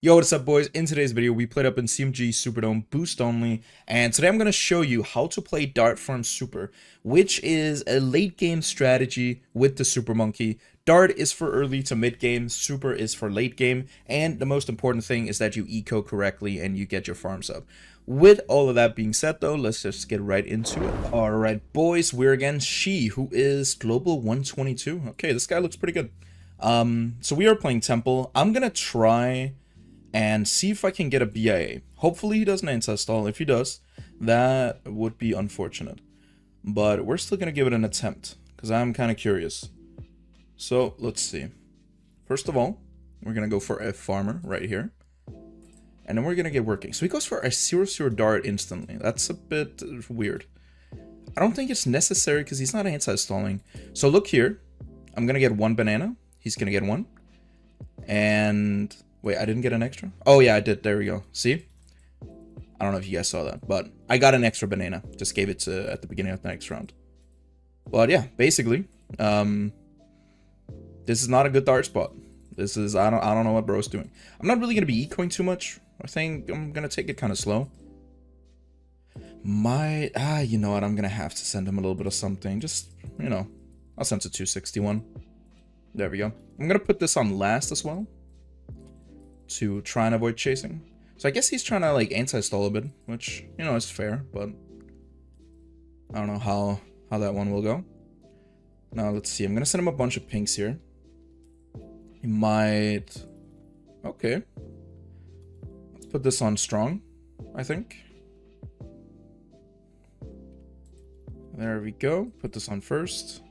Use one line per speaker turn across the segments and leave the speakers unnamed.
Yo, what's up, boys? In today's video, we played up in CMG Superdome boost only, and today I'm going to show you how to play Dart Farm Super, which is a late game strategy with the Super Monkey. Dart is for early to mid game, Super is for late game, and the most important thing is that you eco correctly and you get your farms up. With all of that being said, though, let's just get right into it. Alright, boys, we're against She, who is Global 122. Okay, this guy looks pretty good. So we are playing Temple. I'm going to try and see if I can get a BIA. Hopefully he doesn't ancestral. If he does, that would be unfortunate. But we're still going to give it an attempt, because I'm kind of curious. So, let's see. First of all, we're going to go for a farmer right here. And then we're going to get working. So he goes for a 0-0 dart instantly. That's a bit weird. I don't think it's necessary, because he's not anti-stalling. So look here. I'm going to get one banana. He's going to get one. And wait, I didn't get an extra? Oh, yeah, I did. There we go. See? I don't know if you guys saw that, but I got an extra banana. Just gave it at the beginning of the next round. But yeah, basically, this is not a good dart spot. This is, I don't know what bro's doing. I'm not really going to be ecoing too much. I think I'm going to take it kind of slow. You know what? I'm going to have to send him a little bit of something. Just, you know, I'll send to 261. There we go. I'm going to put this on last as well, to try and avoid chasing. So I guess he's trying to like anti-stall a bit, which, you know, is fair, but I don't know how that one will go. Now let's see. I'm gonna send him a bunch of pinks here. He might. Okay. Let's put this on strong, I think. There we go. Put this on first.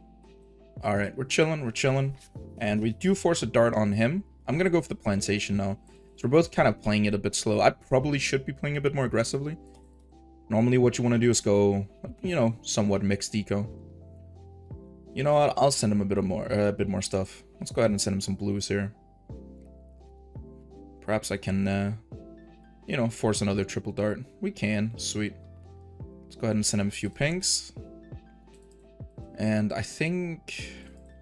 Alright, we're chilling, and we do force a dart on him. I'm gonna go for the plantation now. So we're both kind of playing it a bit slow. I probably should be playing a bit more aggressively. Normally what you want to do is go, you know, somewhat mixed eco. You know what? I'll send him a bit more stuff. Let's go ahead and send him some blues here. Perhaps I can, you know, force another triple dart. We can. Sweet. Let's go ahead and send him a few pinks. And I think...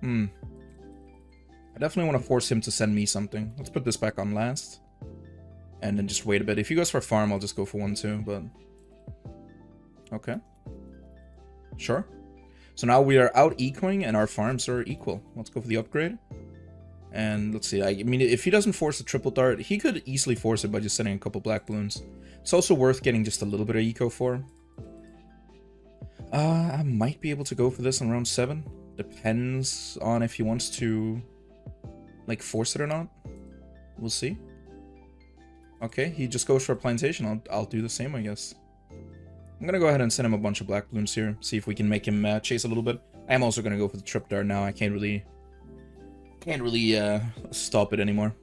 I definitely want to force him to send me something. Let's put this back on last. And then just wait a bit. If he goes for farm, I'll just go for one too, but... Okay. Sure. So now we are out ecoing and our farms are equal. Let's go for the upgrade. And let's see. I mean, if he doesn't force the triple dart, he could easily force it by just sending a couple black balloons. It's also worth getting just a little bit of eco for. I might be able to go for this in round 7. Depends on if he wants to, like, force it or not. We'll see. Okay, he just goes for a plantation. I'll do the same, I guess. I'm gonna go ahead and send him a bunch of black balloons here. See if we can make him chase a little bit. I am also gonna go for the trip dart now. I can't really stop it anymore.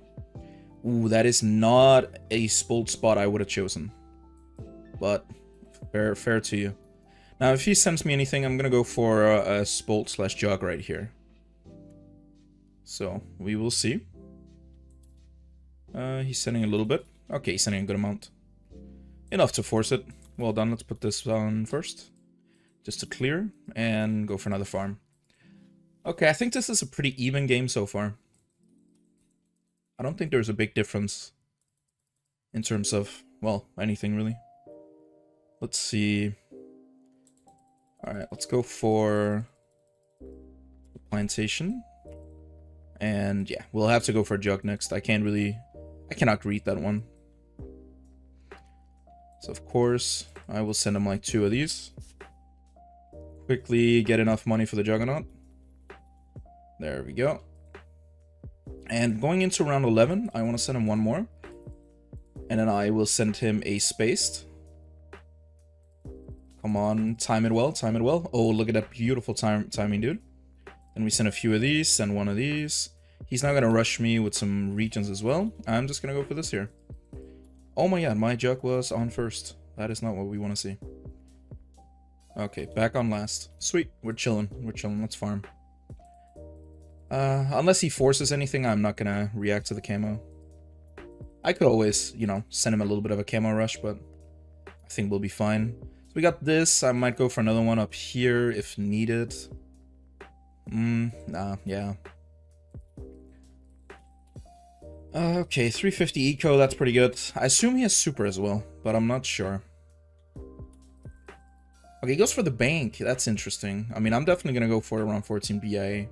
Ooh, that is not a spolt spot I would have chosen. But fair to you. Now, if he sends me anything, I'm gonna go for a spolt / jug right here. So we will see. He's sending a little bit. Okay, he's sending a good amount. Enough to force it. Well done. Let's put this on first, just to clear and go for another farm. Okay, I think this is a pretty even game so far. I don't think there's a big difference in terms of, well, anything really. Let's see. Alright, let's go for the plantation. And yeah, we'll have to go for a jug next. I cannot greet that one. So of course, I will send him like 2 of these. Quickly get enough money for the juggernaut. There we go. And going into round 11, I want to send him one more. And then I will send him a spaced. Come on, time it well, time it well. Oh, look at that beautiful timing, dude. Then we send a few of these, send one of these. He's not going to rush me with some regions as well. I'm just going to go for this here. Oh my god, my jug was on first. That is not what we want to see. Okay, back on last. Sweet, we're chilling, let's farm. Unless he forces anything, I'm not going to react to the camo. I could always, you know, send him a little bit of a camo rush, but I think we'll be fine. We got this. I might go for another one up here if needed. Nah, yeah. Okay, 350 eco, that's pretty good. I assume he has super as well, but I'm not sure. Okay, he goes for the bank. That's interesting. I mean, I'm definitely going to go for around 14 BIA.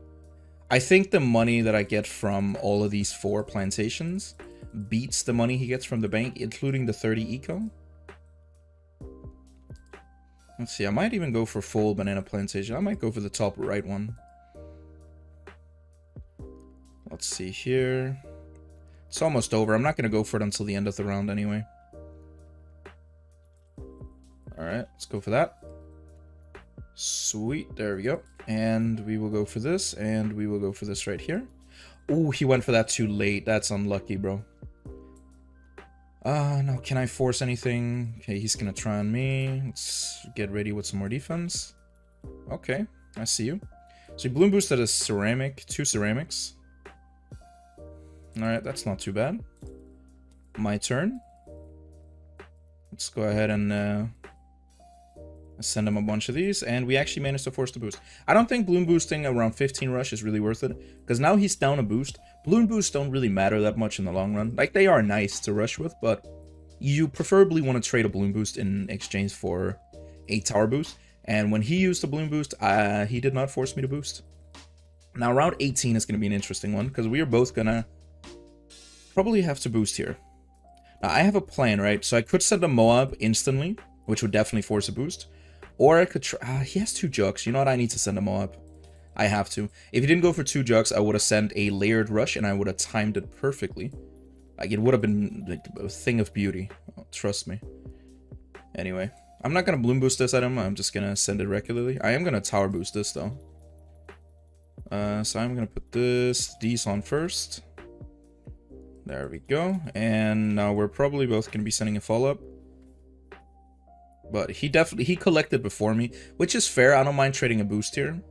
I think the money that I get from all of these 4 plantations beats the money he gets from the bank, including the 30 eco. Let's see, I might even go for full banana plantation. I might go for the top right one. Let's see here. It's almost over. I'm not going to go for it until the end of the round anyway. Alright, let's go for that. Sweet, there we go. And we will go for this, and we will go for this right here. Oh, he went for that too late. That's unlucky, bro. No, can I force anything? Okay, he's gonna try on me. Let's get ready with some more defense. Okay, I see you. So he balloon boosted a ceramic, 2 ceramics. Alright, that's not too bad. My turn. Let's go ahead and send him a bunch of these, and we actually managed to force the boost. I don't think balloon boosting around 15 rush is really worth it, because now he's down a boost. Balloon boosts don't really matter that much in the long run. Like, they are nice to rush with, but you preferably want to trade a balloon boost in exchange for a tower boost. And when he used the balloon boost, he did not force me to boost. Now, round 18 is going to be an interesting one, because we are both going to probably have to boost here. Now, I have a plan, right? So I could send a Moab instantly, which would definitely force a boost. Or I could try... he has 2 jugs. You know what? I need to send a Moab. I have to. If he didn't go for 2 jugs, I would have sent a layered rush, and I would have timed it perfectly. Like, it would have been like a thing of beauty. Oh, trust me. Anyway, I'm not going to balloon boost this at him. I'm just going to send it regularly. I am going to tower boost this, though. So I'm going to put these on first. There we go. And now we're probably both going to be sending a follow-up. But he collected before me, which is fair. I don't mind trading a boost here.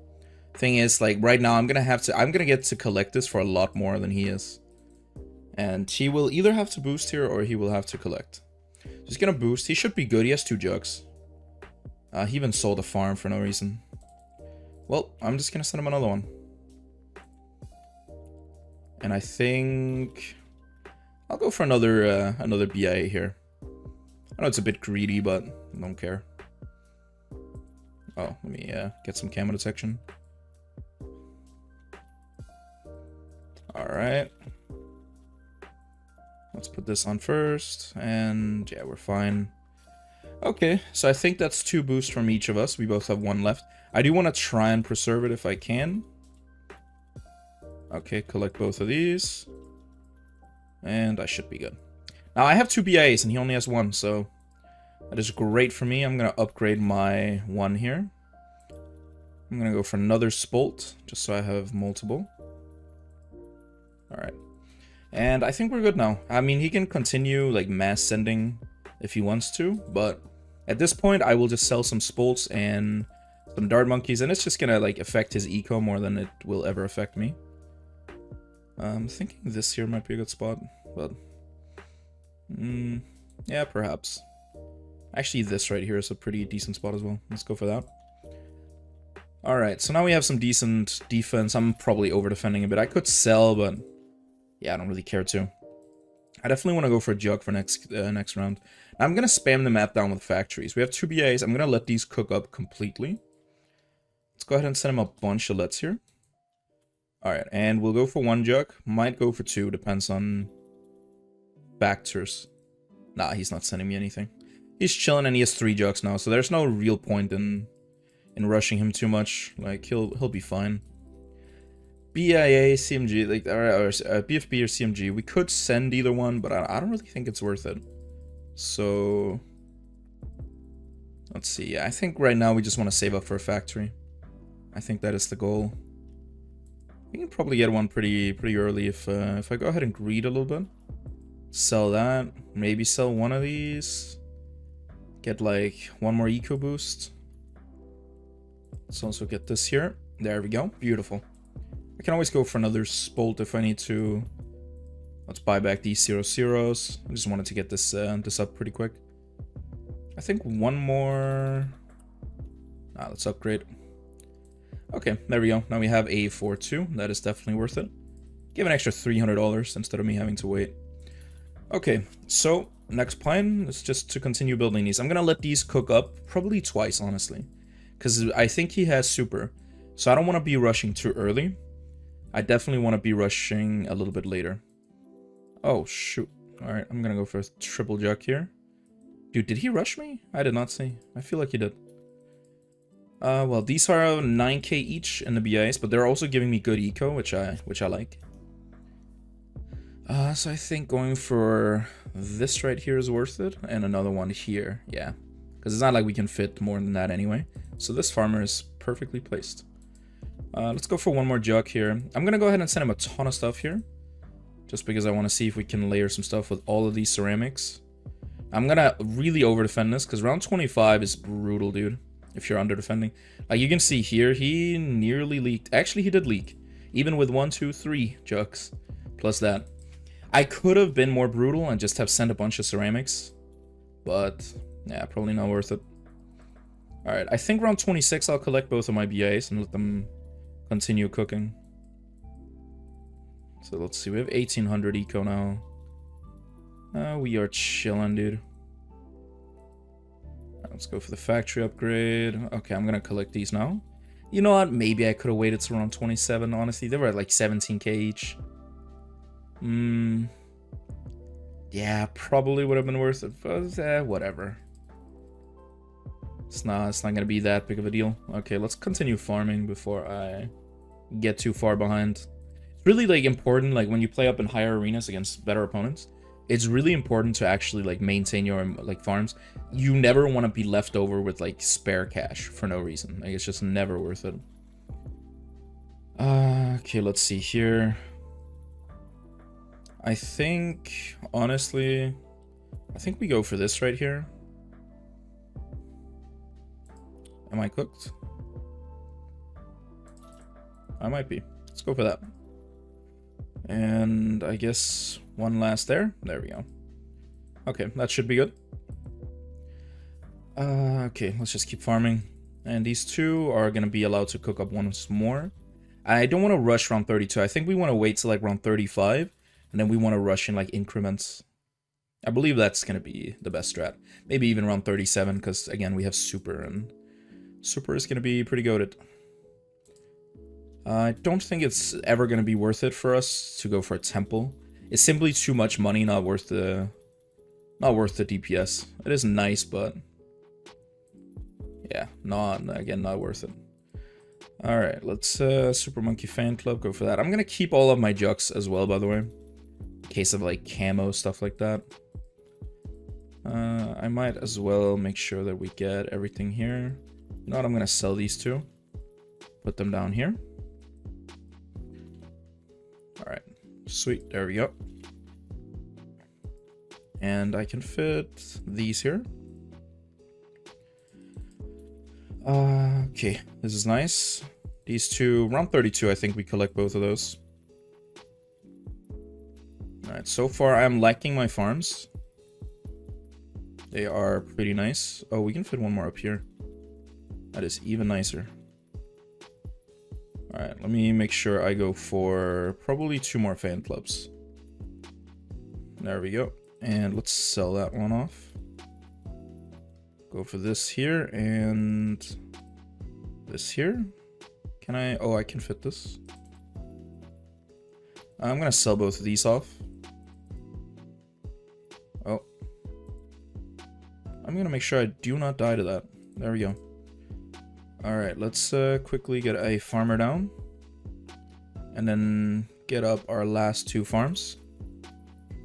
Thing is, like, right now I'm gonna get to collect this for a lot more than he is. And he will either have to boost here or he will have to collect. So he's gonna boost. He should be good. He has 2 jugs. He even sold a farm for no reason. Well, I'm just gonna send him another one. And I think I'll go for another BIA here. I know it's a bit greedy, but I don't care. Oh, let me get some camo detection. Alright. Let's put this on first, and yeah, we're fine. Okay, so I think that's 2 boosts from each of us. We both have 1 left. I do want to try and preserve it if I can. Okay, collect both of these. And I should be good. Now, I have 2 BIAs, and he only has 1, so that is great for me. I'm going to upgrade my 1 here. I'm going to go for another Spolt, just so I have multiple. Alright. And I think we're good now. I mean, he can continue, like, mass sending if he wants to, but at this point, I will just sell some Spolts and some Dart Monkeys, and it's just going to, like, affect his eco more than it will ever affect me. I'm thinking this here might be a good spot, but... yeah, perhaps. Actually, this right here is a pretty decent spot as well. Let's go for that. Alright, so now we have some decent defense. I'm probably over-defending a bit. I could sell, but... yeah, I don't really care to. I definitely want to go for a jug for next round. Now, I'm going to spam the map down with factories. We have 2 BAs. I'm going to let these cook up completely. Let's go ahead and send him a bunch of lets here. Alright, and we'll go for 1 jug. Might go for 2, depends on... Bactors. Nah, he's not sending me anything. He's chilling and he has 3 jugs now, so there's no real point in rushing him too much. Like, he'll be fine. BIA, CMG, like, or BFB or CMG. We could send either one, but I don't really think it's worth it. So, let's see. I think right now we just want to save up for a factory. I think that is the goal. We can probably get one pretty early if I go ahead and greed a little bit. Sell that. Maybe sell one of these. Get like 1 more eco boost. Let's also get this here. There we go. Beautiful. I can always go for another Spolt if I need to. Let's buy back these 0-0s. I just wanted to get this this up pretty quick. I think 1 more. Let's upgrade. Okay, there we go. Now we have a 4-2. That is definitely worth it. Give an extra $300 instead of me having to wait. Okay, so next plan is just to continue building these. I'm gonna let these cook up probably twice, honestly, because I think he has super. So I don't want to be rushing too early. I definitely want to be rushing a little bit later. Oh, shoot. Alright, I'm gonna go for a triple juck here. Dude, did he rush me? I did not see. I feel like he did. Well, these are 9k each in the BIs, but they're also giving me good eco, which I like. So I think going for this right here is worth it, and another one here, yeah. Because it's not like we can fit more than that anyway. So this farmer is perfectly placed. Let's go for one more jug here. I'm gonna go ahead and send him a ton of stuff here. Just because I want to see if we can layer some stuff with all of these ceramics. I'm gonna really over defend this, because round 25 is brutal, dude. If you're under defending. Like you can see here, he nearly leaked. Actually, he did leak. Even with 1, 2, 3 jugs. Plus that. I could have been more brutal and just have sent a bunch of ceramics. But, yeah, probably not worth it. Alright, I think round 26 I'll collect both of my BAs and let them continue cooking. So let's see, we have 1800 eco now. We are chilling, dude. Let's go for the factory upgrade. Okay, I'm gonna collect these now. You know what? Maybe I could have waited till around 27, honestly. They were at like 17k each. Yeah, probably would have been worth it, but whatever. It's not gonna be that big of a deal. Okay, let's continue farming before I get too far behind. It's really like important, like when you play up in higher arenas against better opponents, it's really important to actually like maintain your like farms. You never want to be left over with like spare cash for no reason. Like it's just never worth it. Okay, let's see here. I think, honestly, I think we go for this right here. Am I cooked? I might be. Let's go for that. And I guess one last there. There we go. Okay, that should be good. Okay, let's just keep farming. And these two are going to be allowed to cook up once more. I don't want to rush round 32. I think we want to wait till like round 35. And then we want to rush in like increments. I believe that's going to be the best strat. Maybe even around 37, because again, we have super, and super is going to be pretty goated. I don't think it's ever going to be worth it for us to go for a temple. It's simply too much money, not worth the DPS. It is nice, but yeah, not worth it. All right, let's Super Monkey Fan Club, go for that. I'm going to keep all of my jugs as well, by the way. Case of like camo, stuff like that. I might as well make sure that we get everything here. You know what, I'm gonna sell these two, put them down here. All right, sweet, there we go. And I can fit these here. Okay, this is nice. These two, round 32, I think we collect both of those. Alright, so far I'm liking my farms. They are pretty nice. Oh, we can fit one more up here. That is even nicer. Alright, let me make sure I go for probably 2 more fan clubs. There we go. And let's sell that one off. Go for this here and this here. Can I? Oh, I can fit this. I'm gonna sell both of these off. Oh. I'm gonna make sure I do not die to that. There we go. Alright, let's quickly get a farmer down. And then get up our last 2 farms.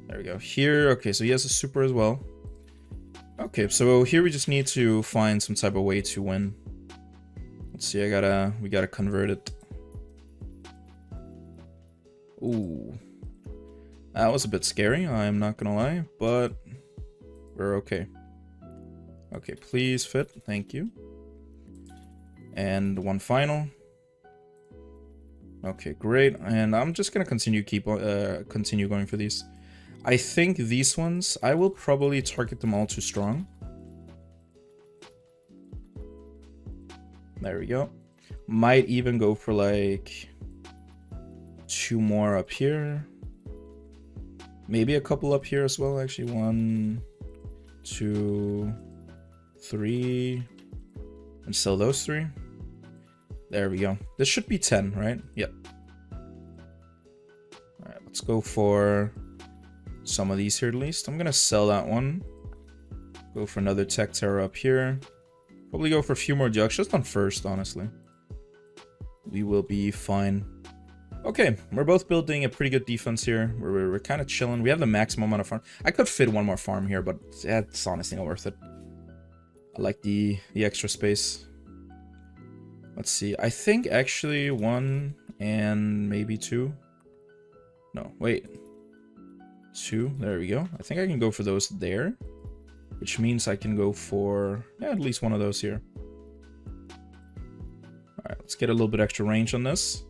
There we go. Here, okay, so he has a super as well. Okay, so here we just need to find some type of way to win. Let's see, we gotta convert it. Ooh. That was a bit scary, I'm not gonna lie, but we're okay. Okay, please fit, thank you. And one final. Okay, great, and I'm just gonna continue going for these. I think these ones, I will probably target them all too strong. There we go. Might even go for like 2 more up here. Maybe a couple up here as well, actually. 1, 2, 3. And sell those 3. There we go. This should be 10, right? Yep. Alright, let's go for some of these here at least. I'm gonna sell that one. Go for another Tech Terror up here. Probably go for a few more jugs, just on first, honestly. We will be fine. Okay, we're both building a pretty good defense here. We're kind of chilling. We have the maximum amount of farm. I could fit one more farm here, but it's honestly not worth it. I like the extra space. Let's see. I think actually 1 and maybe 2. No, wait. 2. There we go. I think I can go for those there. Which means I can go for, yeah, at least one of those here. Alright, let's get a little bit extra range on this.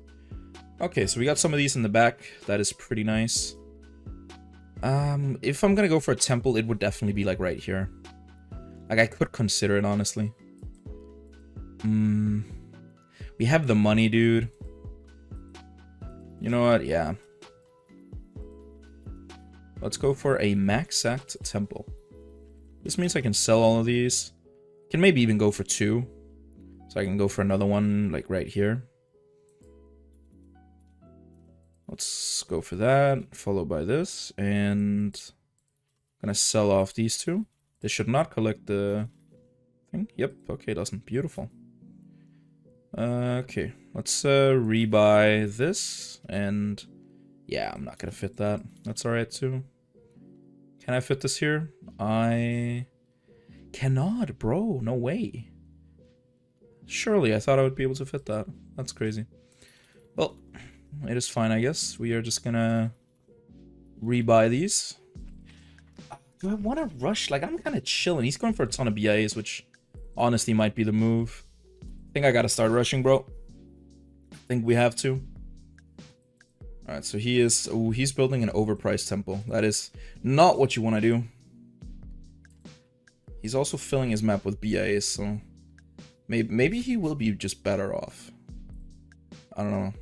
Okay, so we got some of these in the back. That is pretty nice. If I'm gonna go for a temple, it would definitely be like right here. Like, I could consider it, honestly. We have the money, dude. You know what? Yeah. Let's go for a max-act temple. This means I can sell all of these. Can maybe even go for 2. So I can go for another one, like right here. Let's go for that, followed by this. And I'm gonna sell off these 2. This should not collect the thing. Yep, okay, it doesn't. Beautiful. Okay, let's rebuy this. And yeah, I'm not gonna fit that. That's alright too. Can I fit this here? I cannot, bro. No way. Surely, I thought I would be able to fit that. That's crazy. Well, it is fine, I guess. We are just gonna rebuy these. Do I want to rush? Like, I'm kind of chilling. He's going for a ton of BIAs, which honestly might be the move. I think I gotta start rushing, bro. I think we have to. Alright, so he is... Oh, he's building an overpriced temple. That is not what you want to do. He's also filling his map with BIAs, so... Maybe he will be just better off. I don't know.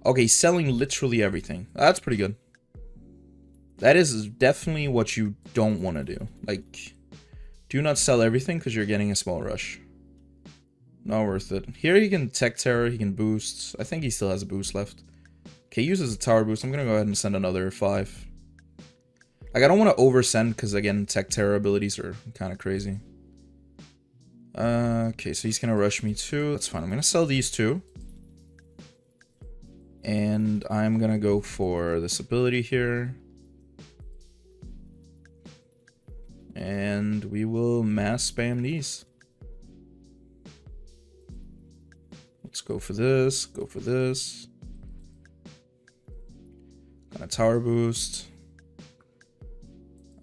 Okay, he's selling literally everything. That's pretty good. That is definitely what you don't want to do. Like, do not sell everything because you're getting a small rush. Not worth it. Here he can Tech Terror, he can boost. I think he still has a boost left. Okay, he uses a tower boost. I'm going to go ahead and send another 5. Like, I don't want to oversend because, again, Tech Terror abilities are kind of crazy. Okay, so he's going to rush me too. That's fine. I'm going to sell these 2. And I'm going to go for this ability here. And we will mass spam these. Let's go for this. Go for this. Got a tower boost.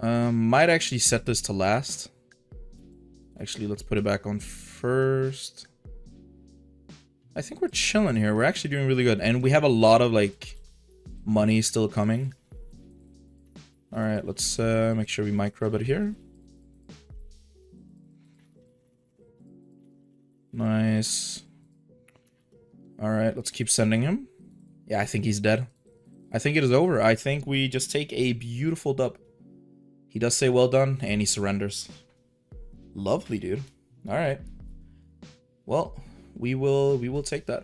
Might actually set this to last. Actually, let's put it back on first. I think we're chilling here. We're actually doing really good. And we have a lot of, like, money still coming. Alright, let's make sure we micro it here. Nice. Alright, let's keep sending him. Yeah, I think he's dead. I think it is over. I think we just take a beautiful dub. He does say well done, and he surrenders. Lovely, dude. Alright. Well, we will take that.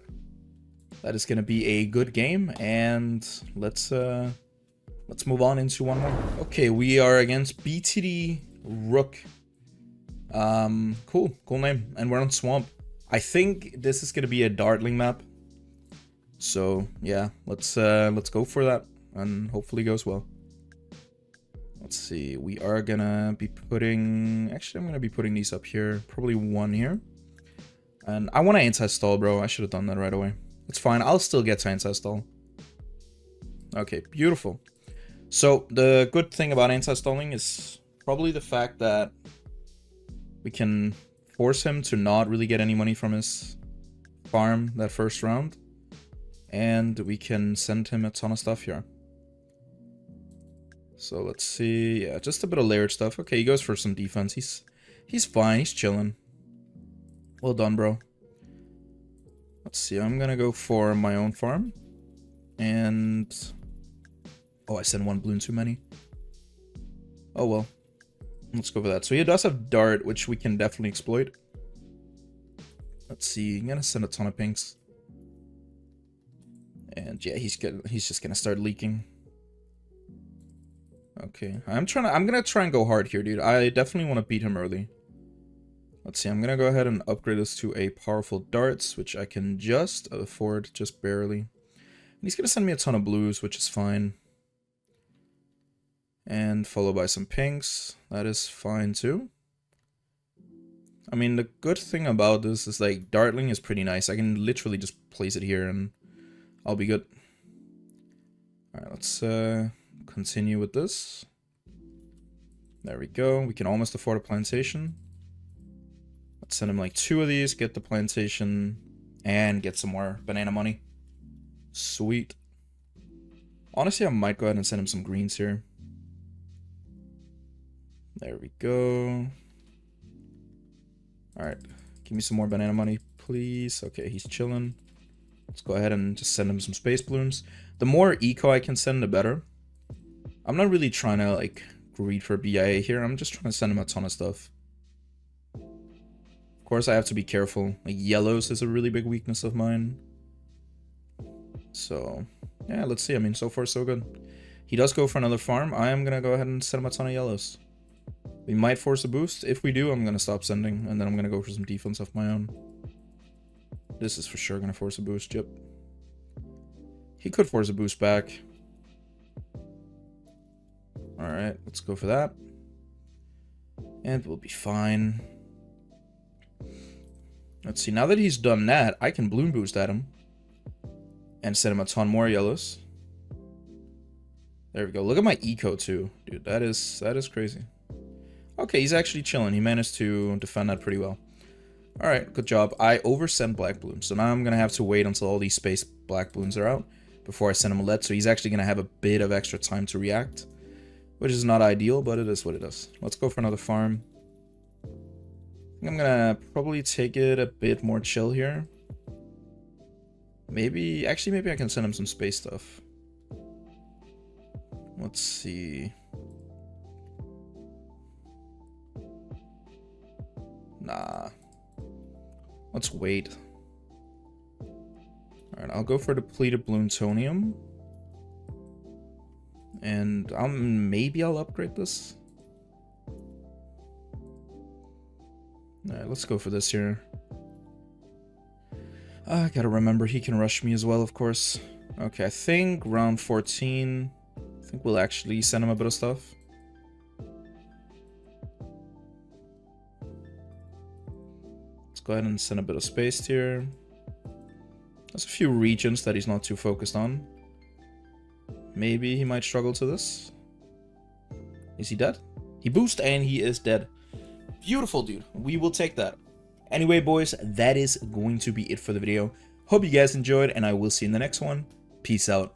That is gonna be a good game, and let's move on into one more. Okay, we are against BTD Rook. Cool name. And we're on Swamp. I think this is gonna be a Dartling map. So yeah, let's go for that, and hopefully goes well. Let's see. We are gonna be putting. Actually, I'm gonna be putting these up here. Probably 1 here. And I want to anti-stall, bro. I should have done that right away. It's fine. I'll still get to anti-stall. Okay, beautiful. So the good thing about anti-stalling is probably the fact that we can force him to not really get any money from his farm that first round. And we can send him a ton of stuff here. So let's see. Yeah, just a bit of layered stuff. Okay, he goes for some defense. He's fine. He's chilling. Well done, bro. Let's see. I'm gonna go for my own farm. And... oh, I sent one balloon too many. Oh well. Let's go for that. So he does have dart, which we can definitely exploit. Let's see. I'm gonna send a ton of pinks. And yeah, he's just gonna start leaking. Okay. I'm gonna try and go hard here, dude. I definitely want to beat him early. Let's see, I'm gonna go ahead and upgrade this to a powerful darts, which I can just afford, just barely. And he's gonna send me a ton of blues, which is fine. And followed by some pinks. That is fine too. I mean, the good thing about this is like dartling is pretty nice. I can literally just place it here and I'll be good. Alright, let's continue with this. There we go. We can almost afford a plantation. Let's send him like 2 of these, get the plantation, and get some more banana money. Sweet. Honestly, I might go ahead and send him some greens here. There we go. Alright, give me some more banana money, please. Okay, he's chilling. Let's go ahead and just send him some space balloons. The more eco I can send, the better. I'm not really trying to, like, greed for BIA here. I'm just trying to send him a ton of stuff. Of course, I have to be careful. Like, yellows is a really big weakness of mine. So, yeah, let's see. I mean, so far, so good. He does go for another farm. I am going to go ahead and send him a ton of yellows. We might force a boost. If we do, I'm going to stop sending. And then I'm going to go for some defense of my own. This is for sure going to force a boost. Yep. He could force a boost back. Alright, let's go for that. And we'll be fine. Let's see, now that he's done that, I can balloon boost at him. And send him a ton more yellows. There we go. Look at my eco too. Dude, that is crazy. Okay, he's actually chilling. He managed to defend that pretty well. Alright, good job. I oversent black balloons. So now I'm going to have to wait until all these space black balloons are out before I send him a lead. So he's actually going to have a bit of extra time to react. Which is not ideal, but it is what it is. Let's go for another farm. I'm gonna probably take it a bit more chill here. Maybe I can send him some space stuff. Let's see. Nah. Let's wait. Alright, I'll go for depleted Bloontonium. And maybe I'll upgrade this. Alright, let's go for this here. I gotta remember he can rush me as well, of course. Okay, I think round 14. I think we'll actually send him a bit of stuff. Let's go ahead and send a bit of space here. There's a few regions that he's not too focused on. Maybe he might struggle to this. Is he dead? He boosted and he is dead. Beautiful, dude. We will take that. Anyway, boys, that is going to be it for the video. Hope you guys enjoyed, and I will see you in the next one. Peace out.